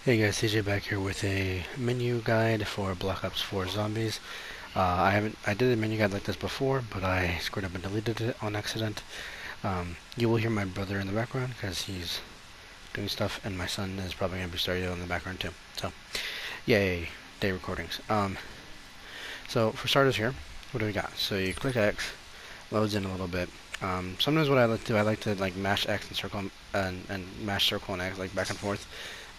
Hey guys, CJ back here with a menu guide for Black Ops 4 Zombies. I did a menu guide like this before, but I screwed up and deleted it on accident. You will hear my brother in the background because he's doing stuff, and my son is probably going to be starting in the background too. So, yay, day recordings. So for starters here, what do we got? So you click X, loads in a little bit. Sometimes what I like to do, I like to like mash X and circle and mash circle and X like back and forth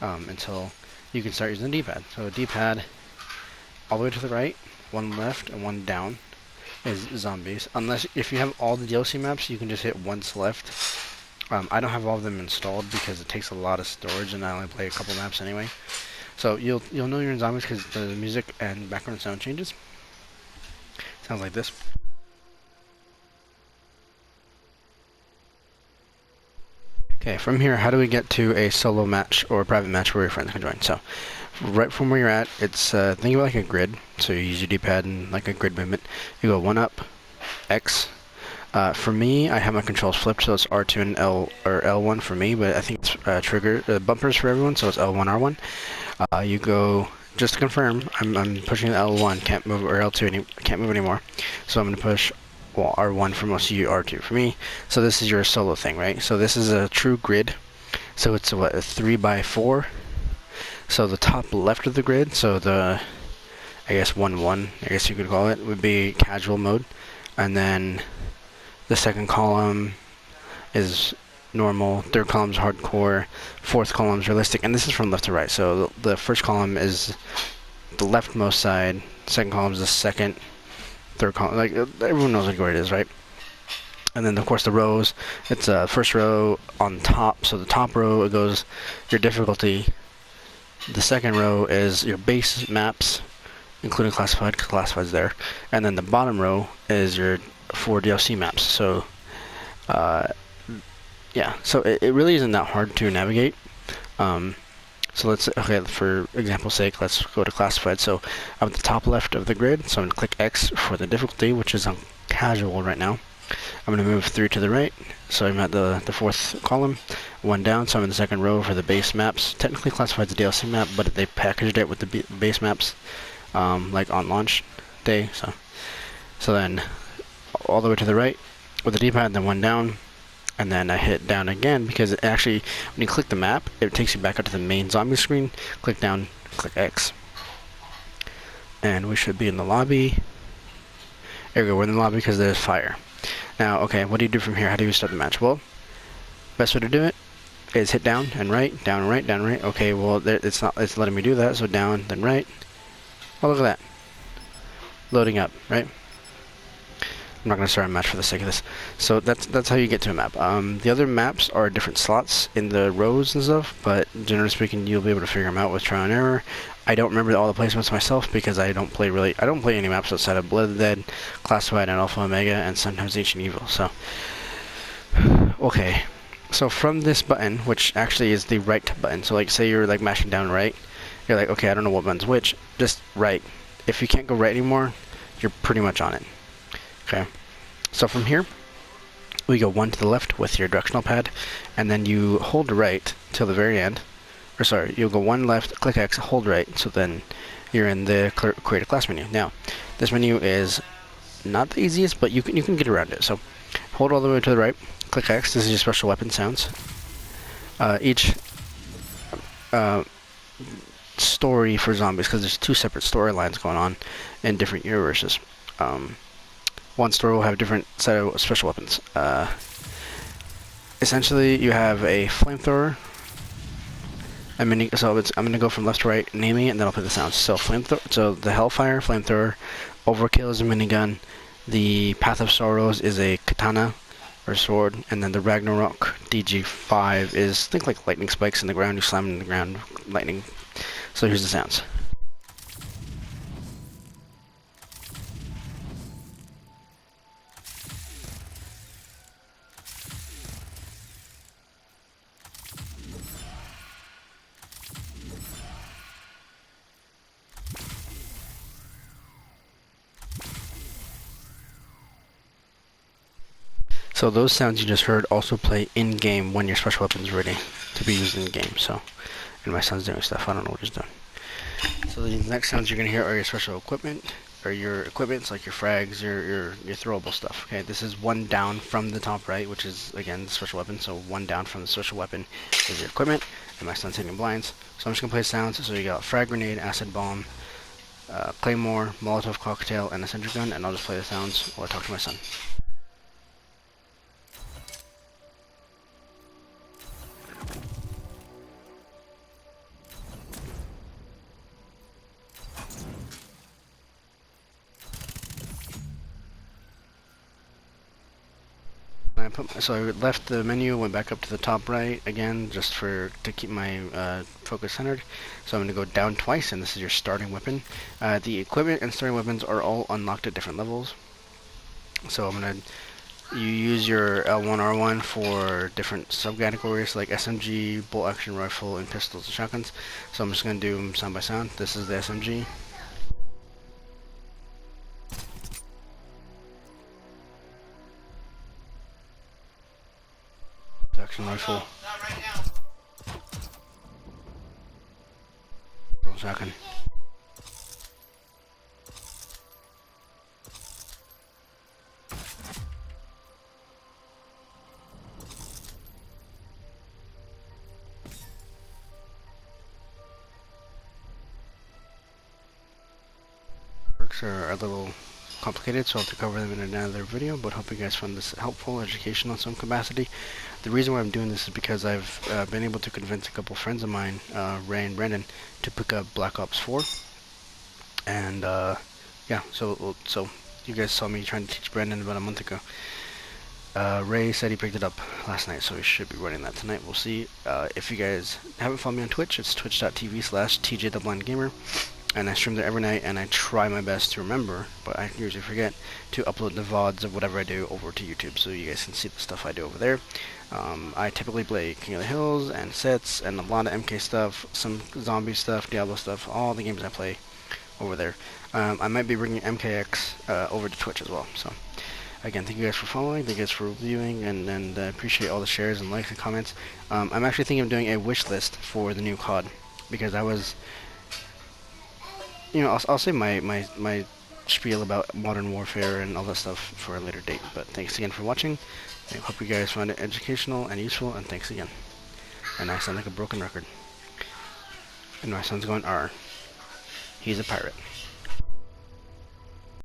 until you can start using the D-pad. So D-pad all the way to the right, one left and one down is zombies. Unless if you have all the DLC maps, you can just hit once left. I don't have all of them installed because it takes a lot of storage, and I only play a couple maps anyway. So you'll know you're in zombies because the music and background sound changes. Sounds like this. Okay, from here, how do we get to a solo match or a private match where your friends can join? So, right from where you're at, it's think of it like a grid. So you use your D-pad and like a grid movement. You go one up, X. For me, I have my controls flipped, so it's R2 and L or L1 for me, but I think it's trigger bumpers for everyone, so it's L1, R1. You go. Just to confirm, I'm pushing the L1, can't move, or L2, can't move anymore. So I'm going to push, well, R1 for most of you, R2 for me. So this is your solo thing, right? So this is a true grid. So it's what, a 3x4. So the top left of the grid, so the, I guess 1-1, I guess you could call it, would be casual mode. And then the second column is normal, third column is hardcore, fourth column is realistic, and this is from left to right. So the first column is the leftmost side, second column is the second, third column, like everyone knows like where it is, right? And then of course the rows, it's first row on top, so the top row it goes your difficulty, the second row is your base maps, including classified, because classified's there, and then the bottom row is your 4 DLC maps. So yeah, so it really isn't that hard to navigate. So okay, for example's sake, let's go to classified. So I'm at the top left of the grid, so I'm going to click X for the difficulty, which is on casual right now. I'm going to move 3 to the right, so I'm at the fourth column, 1 down, so I'm in the second row for the base maps. Technically classified's a DLC map, but they packaged it with the base maps, like on launch day. So then all the way to the right with the D-pad, then 1 down, and then I hit down again because it actually, when you click the map, it takes you back up to the main zombie screen. Click down, click X, and we should be in the lobby. There we go, we're in the lobby because there's fire. Now, okay, what do you do from here? How do you start the match? Well, best way to do it is hit down and right, down and right, down and right. Okay, well, it's letting me do that, so down, then right. Oh, look at that. Loading up, right? I'm not going to start a match for the sake of this. So that's how you get to a map. The other maps are different slots in the rows and stuff, but generally speaking, you'll be able to figure them out with trial and error. I don't remember all the placements myself because I don't play any maps outside of Blood of the Dead, Classified, and Alpha Omega, and sometimes Ancient Evil. So, okay. So from this button, which actually is the right button, so like say you're like mashing down right, you're like, okay, I don't know what button's which, just right. If you can't go right anymore, you're pretty much on it. Okay, so from here, we go 1 to the left with your directional pad, and then you hold right till the very end. Or sorry, you'll go 1 left, click X, hold right, so then you're in the create a class menu. Now, this menu is not the easiest, but you can get around it. So hold all the way to the right, click X, this is your special weapon sounds. Each story for zombies, because there's 2 separate storylines going on in different universes. One story will have a different set of special weapons. Essentially, you have a flamethrower. I'm gonna go from left to right, naming it, and then I'll play the sounds. So so the Hellfire flamethrower, Overkill is a minigun, the Path of Sorrows is a katana or sword, and then the Ragnarok DG5 is think like lightning spikes in the ground. You slam them in the ground, lightning. So here's the sounds. So those sounds you just heard also play in-game when your special weapon is ready to be used in-game. So, And my son's doing stuff. I don't know what he's doing. So the next sounds you're going to hear are your special equipment, or your equipments like your frags, your throwable stuff. Okay, this is one down from the top right, which is again the special weapon. So one down from the special weapon is your equipment, and my son's hitting blinds. So I'm just going to play sounds. So you got frag grenade, acid bomb, claymore, Molotov cocktail, and a sentry gun, and I'll just play the sounds while I talk to my son. So I left the menu, went back up to the top right again, just to keep my focus centered. So I'm going to go down twice, and this is your starting weapon. The equipment and starting weapons are all unlocked at different levels. So you use your L1, R1 for different subcategories like SMG, bolt action rifle, and pistols and shotguns. So I'm just going to do them sound by sound. This is the SMG. Action rifle. Shotgun. Perks are a little complicated, so I'll have to cover them in another video, but hope you guys found this helpful, educational in some capacity. The reason why I'm doing this is because I've been able to convince a couple friends of mine, Ray and Brandon, to pick up Black Ops 4. And yeah, so you guys saw me trying to teach Brandon about a month ago. Ray said he picked it up last night, so we should be running that tonight. We'll see. If you guys haven't followed me on Twitch, it's twitch.tv/TJTheBlindGamer. And I stream there every night, and I try my best to remember, but I usually forget, to upload the VODs of whatever I do over to YouTube, so you guys can see the stuff I do over there. I typically play King of the Hills, and Sets, and a lot of MK stuff, some zombie stuff, Diablo stuff, all the games I play over there. I might be bringing MKX over to Twitch as well, so again, thank you guys for following, thank you guys for reviewing, and appreciate all the shares and likes and comments. I'm actually thinking of doing a wish list for the new COD, because I was... You know, I'll say my spiel about Modern Warfare and all that stuff for a later date. But thanks again for watching. I hope you guys found it educational and useful, and thanks again. And I sound like a broken record. And my son's going R. He's a pirate.